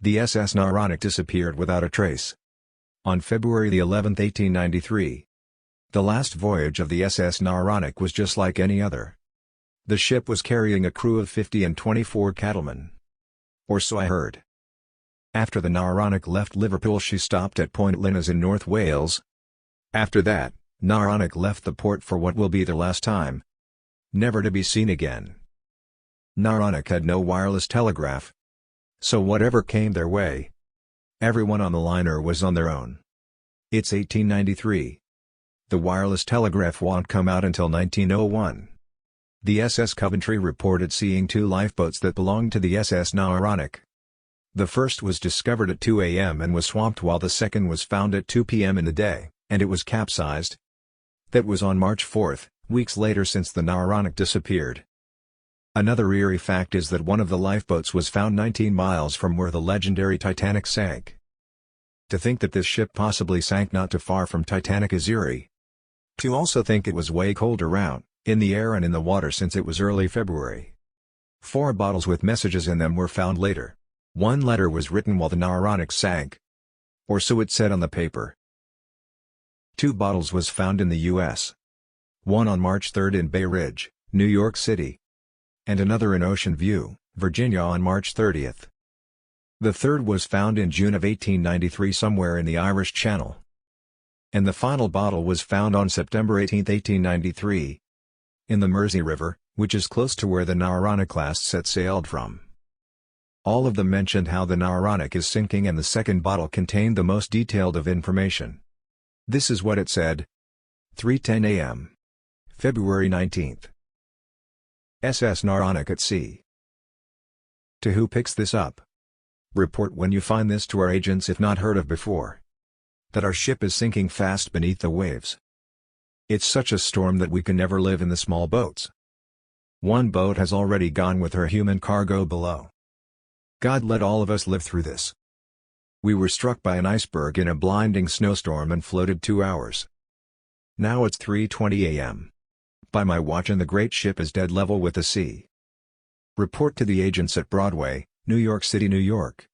The SS Naronic disappeared without a trace. On February 11, 1893. The last voyage of the SS Naronic was just like any other. The ship was carrying a crew of 50 and 24 cattlemen. Or so I heard. After the Naronic left Liverpool, she stopped at Point Linus in North Wales. After that, Naronic left the port for what will be their last time. Never to be seen again. Naronic had no wireless telegraph. So whatever came their way, everyone on the liner was on their own. It's 1893. The wireless telegraph won't come out until 1901. The SS Coventry reported seeing two lifeboats that belonged to the SS Naronic. The first was discovered at 2 a.m. and was swamped, while the second was found at 2 p.m. in the day, and it was capsized. That was on March 4, weeks later since the Naronic disappeared. Another eerie fact is that one of the lifeboats was found 19 miles from where the legendary Titanic sank. To think that this ship possibly sank not too far from Titanic is eerie. To also think it was way colder out, in the air and in the water, since it was early February. 4 bottles with messages in them were found later. One letter was written while the Naronic sank. Or so it said on the paper. 2 bottles was found in the U.S. One on March 3 in Bay Ridge, New York City. And another in Ocean View, Virginia on March 30. The third was found in June of 1893 somewhere in the Irish Channel. And the final bottle was found on September 18, 1893. In the Mersey River, which is close to where the Naronic last set sailed from. All of them mentioned how the Naronic is sinking, and the second bottle contained the most detailed of information. This is what it said. 3:10 a.m. February 19. SS Naronic at sea. To who picks this up? Report when you find this to our agents if not heard of before. That our ship is sinking fast beneath the waves. It's such a storm that we can never live in the small boats. One boat has already gone with her human cargo below. God let all of us live through this. We were struck by an iceberg in a blinding snowstorm and floated 2 hours. Now it's 3:20 a.m. By my watch and the great ship is dead level with the sea. Report to the agents at Broadway, New York City, New York.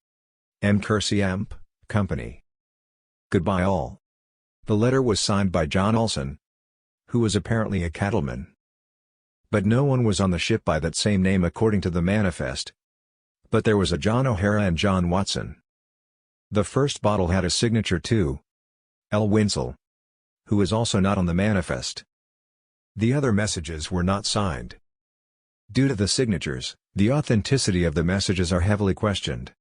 M. Kersey Amp, Company. Goodbye all. The letter was signed by John Olson, who was apparently a cattleman. But no one was on the ship by that same name according to the manifest. But there was a John O'Hara and John Watson. The first bottle had a signature too. L. Winsell, who is also not on the manifest. The other messages were not signed. Due to the signatures, the authenticity of the messages are heavily questioned.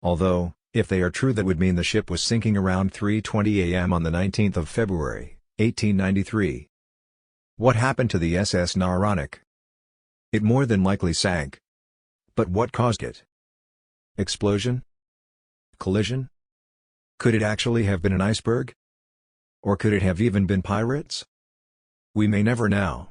Although, if they are true, that would mean the ship was sinking around 3:20 a.m. on the 19th of February, 1893. What happened to the SS Naronic? It more than likely sank. But what caused it? Explosion? Collision? Could it actually have been an iceberg? Or could it have even been pirates? We may never know.